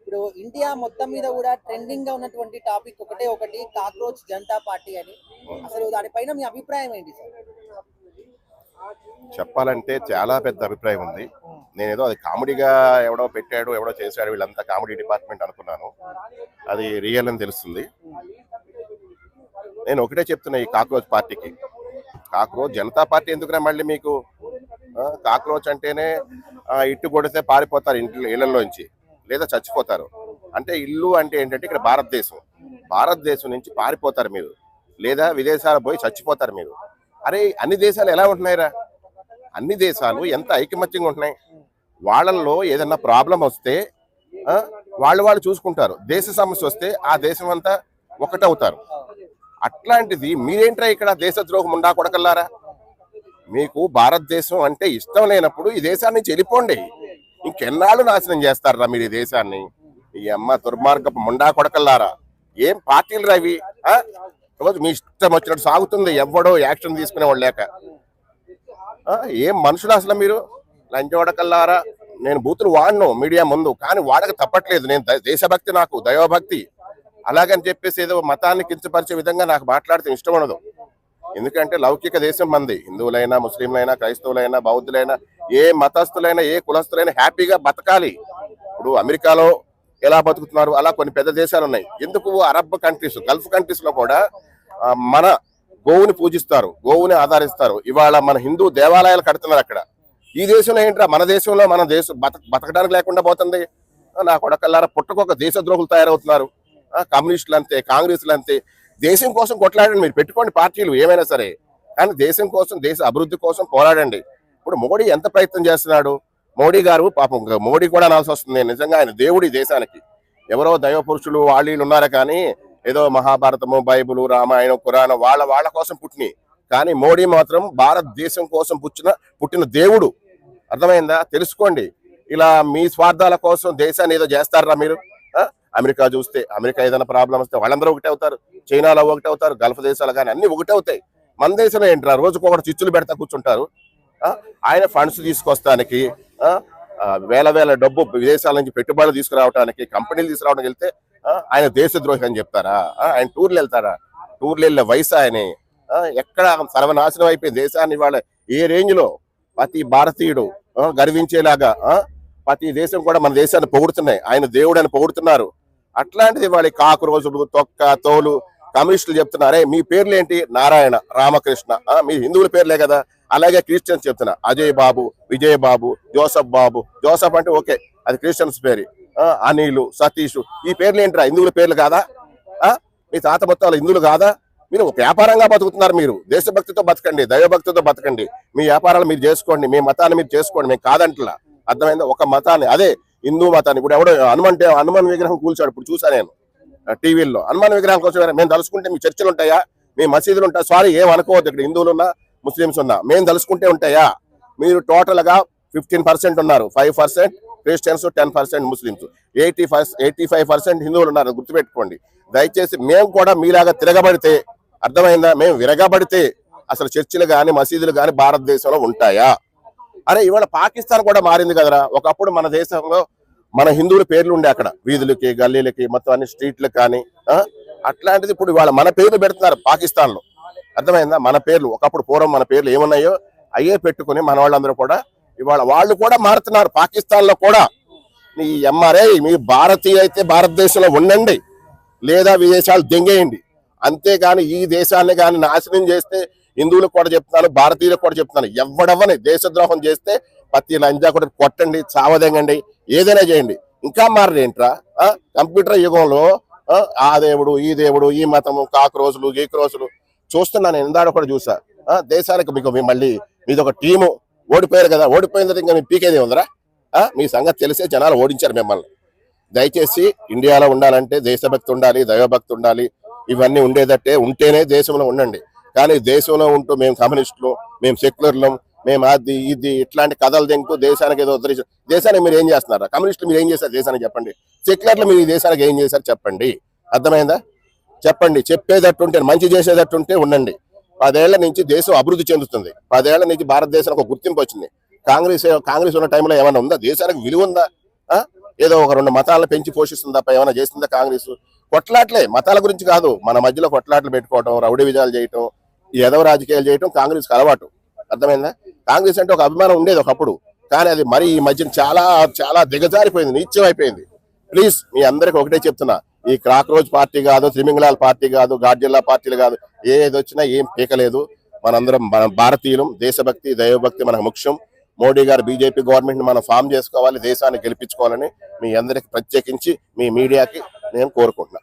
ఇప్పుడు ఇండియా మొత్తం మీద కూడా ట్రెండింగ్ గా ఉన్నటువంటి టాపిక్ ఒకటి కాక్రోచ్ జనతా పార్టీ అని. అసలు దానిపైన మీ అభిప్రాయం ఏంటి సార్? చెప్పాలంటే చాలా పెద్ద అభిప్రాయం ఉంది. నేనేదో అది కామెడీగా ఎవడో పెట్టాడు, ఎవడో చేశాడు, వీళ్ళంతా కామెడీ డిపార్ట్మెంట్ అనుకున్నాను. అది రియల్ అని తెలుస్తుంది. నేను ఒకటే చెప్తున్నా ఈ కాక్రోచ్ పార్టీకి, కాక్రోచ్ జనతా పార్టీ ఎందుకురా మళ్ళీ మీకు? కాక్రోచ్ అంటేనే ఇట్టు కొడితే పారిపోతారు ఇళ్లలోంచి, లేదా చచ్చిపోతారు. అంటే ఇల్లు అంటే ఏంటంటే ఇక్కడ భారతదేశం నుంచి పారిపోతారు మీరు, లేదా విదేశాలు పోయి చచ్చిపోతారు మీరు. అరే అన్ని దేశాలు ఎలా ఉంటున్నాయిరా? అన్ని దేశాలు ఎంత ఐకమత్యంగా ఉంటున్నాయి. వాళ్ళల్లో ఏదన్నా ప్రాబ్లం వస్తే వాళ్ళు చూసుకుంటారు. దేశ సమస్య వస్తే ఆ దేశం అంతా ఒకటవుతారు. అట్లాంటిది మీరేంట్రా ఇక్కడ దేశద్రోహం ఉండా కొడకల్లారా? మీకు భారతదేశం అంటే ఇష్టం లేనప్పుడు ఈ దేశాన్ని నుంచి వెళ్ళిపోండి. ఇంకెన్నాళ్ళు నాశనం చేస్తారా మీరు ఈ దేశాన్ని? ఈ అమ్మ దుర్మార్గపు ముండా కొడకల్లారా! ఏం పార్టీలు రవి? రోజు మీ ఇష్టం వచ్చినట్టు సాగుతుంది, ఎవడో యాక్షన్ తీసుకునేవాళ్ళు లేక. ఏం మనుషులు అసలు మీరు? లంచోడకల్లారా! నేను బూతులు వాడను మీడియా ముందు, కానీ వాడక తప్పట్లేదు. నేను దేశభక్తి, నాకు దైవభక్తి. అలాగని చెప్పేసి ఏదో మతాన్ని కించపరిచే విధంగా నాకు మాట్లాడితే ఇష్టం ఉండదు. ఎందుకంటే లౌకిక దేశం మంది. హిందువులైనా, ముస్లింలైనా, క్రైస్తవులైనా, బౌద్ధులైనా, ఏ మతస్థులైనా, ఏ కులస్తులైనా హ్యాపీగా బతకాలి. ఇప్పుడు అమెరికాలో ఎలా బతుకుతున్నారు అలా కొన్ని పెద్ద దేశాలు ఉన్నాయి. ఎందుకు అరబ్ కంట్రీస్, గల్ఫ్ కంట్రీస్ లో కూడా మన గోవుని పూజిస్తారు, గోవుని ఆధారిస్తారు. ఇవాళ మన హిందూ దేవాలయాలు కడుతున్నారు అక్కడ. ఈ దేశంలో ఏంట్రా? మన దేశంలో మన బతకడానికి లేకుండా పోతుంది. నా కొడకల్లారా, పుట్టకొక దేశద్రోహులు తయారవుతున్నారు. కమ్యూనిస్టులు అంతే, కాంగ్రెస్లు అంతే. దేశం కోసం కొట్లాడండి, మీరు పెట్టుకోండి పార్టీలు ఏమైనా సరే, కానీ దేశం కోసం, దేశ అభివృద్ధి కోసం పోరాడండి. ఇప్పుడు మోడీ ఎంత ప్రయత్నం చేస్తున్నాడు? మోడీ గారు పాపం, మోడీ కూడా అనాల్సి వస్తుంది. నిజంగా ఆయన దేవుడి దేశానికి. ఎవరో దైవ పురుషులు వాళ్ళు ఉన్నారా, కానీ ఏదో మహాభారతము, బైబుల్, రామాయణం, పురాణం వాళ్ళ కోసం పుట్టినాయి. కానీ మోడీ మాత్రం భారతదేశం కోసం పుట్టిన దేవుడు. అర్థమైందా? తెలుసుకోండి. ఇలా మీ స్వార్థాల కోసం దేశాన్ని ఏదో చేస్తారా మీరు? అమెరికా చూస్తే, అమెరికా ఏదైనా ప్రాబ్లం వస్తే వాళ్ళందరూ ఒకటే అవుతారు, చైనాలో ఒకటే అవుతారు, గల్ఫ్ దేశాలు కానీ అన్ని ఒకటే అవుతాయి. మన దేశంలో ఏంటారు? రోజుకొకటి చిచ్చులు పెడతా కూర్చుంటారు. ఆయన ఫండ్స్ తీసుకొస్తానికి, వేల డబ్బు విదేశాల నుంచి పెట్టుబడులు తీసుకురావడానికి, కంపెనీలు తీసుకురావడానికి వెళ్తే ఆయన దేశద్రోహి అని చెప్తారా? ఆయన టూర్లు వెళ్తారా? టూర్లు వెళ్ళే వయసు ఆయన ఎక్కడ సర్వనాశనం అయిపోయింది దేశాన్ని. వాళ్ళ ఏ రేంజ్ లో ప్రతి భారతీయుడు గర్వించేలాగా ప్రతి దేశం కూడా మన దేశాన్ని పొగుడుతున్నాయి, ఆయన దేవుడు అని పొగుడుతున్నారు. అట్లాంటిది వాళ్ళ కాకు రోజులు, తొక్క, తోలు కమ్యూనిస్టులు చెప్తున్నారే మీ పేర్లు ఏంటి? నారాయణ, రామకృష్ణ, మీ హిందువుల పేర్లే కదా. అలాగే క్రిస్టియన్స్ చెప్తున్నా, అజయ్ బాబు, విజయ్ బాబు, జోసఫ్ బాబు. జోసఫ్ అంటే ఓకే, అది క్రిస్టియన్స్ పేరు. అనిలు, సతీష్, ఈ పేర్లు ఏంట్రా? హిందువుల పేర్లు కాదా? మీ తాత మొత్తాలు హిందువులు కాదా? మీరు ఒక వ్యాపారంగా బతుకుతున్నారు. మీరు దేశభక్తితో బతకండి, దైవభక్తితో బతకండి. మీ వ్యాపారాలు మీరు చేసుకోండి, మీ మతాన్ని మీరు చేసుకోండి, మేము కాదంటలా. అర్థమైందా? ఒక మతాన్ని, అదే హిందూ మతాన్ని. ఇప్పుడు ఎవడో హనుమాన్ విగ్రహం కూల్చాడు, ఇప్పుడు చూసా నేను టీవీల్లో. హనుమాన్ విగ్రహం కోసం మేము తలుసుకుంటే మీ చర్చలు ఉంటాయా? మీ మసీదులు ఉంటాయా? సారీ, ఏం అనుకోవద్దు. ఇక్కడ హిందువులు ఉన్నా, ముస్లిమ్స్ ఉన్నా, మేము తలుసుకుంటే ఉంటాయా? మీరు టోటల్ గా 15% ఉన్నారు, 5% క్రిస్టియన్స్, 10% ముస్లిమ్స్, 85% హిందువులు ఉన్నారు. గుర్తుపెట్టుకోండి దయచేసి. మేము కూడా మీలాగా తిరగబడితే, అర్థమైందా? మేము విరగబడితే అసలు చర్చిలు కానీ, మసీదులు కానీ భారతదేశంలో ఉంటాయా? అరే ఇవాళ పాకిస్తాన్ కూడా మారింది కదరా. ఒకప్పుడు మన దేశంలో మన హిందువుల పేర్లు ఉండే అక్కడ, వీధులకి, గల్లీలకి, మొత్తం అన్ని స్ట్రీట్లకు కానీ. అట్లాంటిది ఇప్పుడు ఇవాళ మన పేర్లు పెడుతున్నారు పాకిస్తాన్ లో. అర్థమైందా? మన పేర్లు ఒకప్పుడు, పూర్వం మన పేర్లు ఏమున్నాయో అయ్యే పెట్టుకుని మన వాళ్ళందరూ కూడా ఇవాళ వాళ్ళు కూడా మారుతున్నారు పాకిస్తాన్ లో కూడా. ఈ ఎంఆర్ఐ, మీ భారతీయ అయితే భారతదేశంలో ఉండండి, లేదా విదేశాలు దెంగేయండి. అంతేగాని ఈ దేశాన్ని కానీ నాశనం చేస్తే, హిందువులకు కూడా చెప్తున్నాను, భారతీయులకు కూడా చెప్తున్నాను, ఎవడవని దేశద్రోహం చేస్తే ప్రతి లంజా కూడా కొట్టండి, చావదెంగండి, ఏదైనా చేయండి. ఇంకా మారేంట్రా? కంప్యూటర్ యుగంలో ఆ దేవుడు, ఈ దేవుడు, ఈ మతము, కాక్రోజులు, గీక్రోజులు చూస్తున్నా నేను. ఇందాక కూడా చూసా. దేశానికి మీకు మళ్ళీ మీది ఒక టీము ఓడిపోయారు కదా. ఓడిపోయిన తర్వాత ఇంకా మీ పీకేదే ఉందరా? మీ సంగతి తెలిసే జనాలు ఓడించారు మిమ్మల్ని. దయచేసి ఇండియాలో ఉండాలంటే దేశభక్తి ఉండాలి, దైవభక్తి ఉండాలి. ఇవన్నీ ఉండేదట్టే ఉంటేనే దేశంలో ఉండండి. కానీ దేశంలో ఉంటూ మేము కమ్యూనిస్టులు, మేము సెక్యులర్లం, మేము అది ఇది ఇట్లాంటి కథలు తింటూ దేశానికి ఏదో ఉద్ధరించారు. దేశానికి మీరు ఏం చేస్తున్నారా? కమ్యూనిస్టులు మీరు ఏం చేశారు దేశానికి చెప్పండి. సెక్యులర్లు మీరు ఈ దేశానికి ఏం చేశారు చెప్పండి. అర్థమైందా? చెప్పండి. చెప్పేటట్టుంటే, మంచి చేసేటట్టుంటే ఉండండి. 10 ఏళ్ల నుంచి దేశం అభివృద్ధి చెందుతుంది. 10 ఏళ్ల నుంచి భారతదేశానికి ఒక గుర్తింపు వచ్చింది. కాంగ్రెస్ ఉన్న టైంలో ఏమన్నా ఉందా? దేశానికి విలువ ఉందా? ఏదో ఒక 2 మతాలను పెంచి పోషిస్తుంది తప్ప ఏమైనా చేస్తుందా కాంగ్రెస్? కొట్లాట్లే, మతాల గురించి కాదు, మన మధ్యలో కొట్లాట్లు పెట్టుకోవటం, రౌడీ విజయాలు చేయటం, ఈ ఎదవ రాజకీయాలు చేయటం కాంగ్రెస్కి అలవాటు. అర్థమైందా? కాంగ్రెస్ అంటే ఒక అభిమానం ఉండేది ఒకప్పుడు, కానీ అది మరి ఈ మధ్యన చాలా చాలా దిగజారిపోయింది, నీచం అయిపోయింది. ప్లీజ్ మీ అందరికి ఒకటే చెప్తున్నా, ఈ కాక్రోచ్ పార్టీ కాదు, త్రిమింగళాల పార్టీ కాదు, గాడ్జిల్లా పార్టీలు కాదు, ఏది వచ్చినా ఏం పీకలేదు. మనందరం మన భారతీయులం, దేశభక్తి దైవభక్తి మనకు ముఖ్యం. మోడీ గారు బీజేపీ గవర్నమెంట్ మనం ఫామ్ చేసుకోవాలి, దేశాన్ని గెలిపించుకోవాలని మీ అందరికి ప్రత్యేకించి మీ మీడియాకి నేను కోరుకుంటున్నా.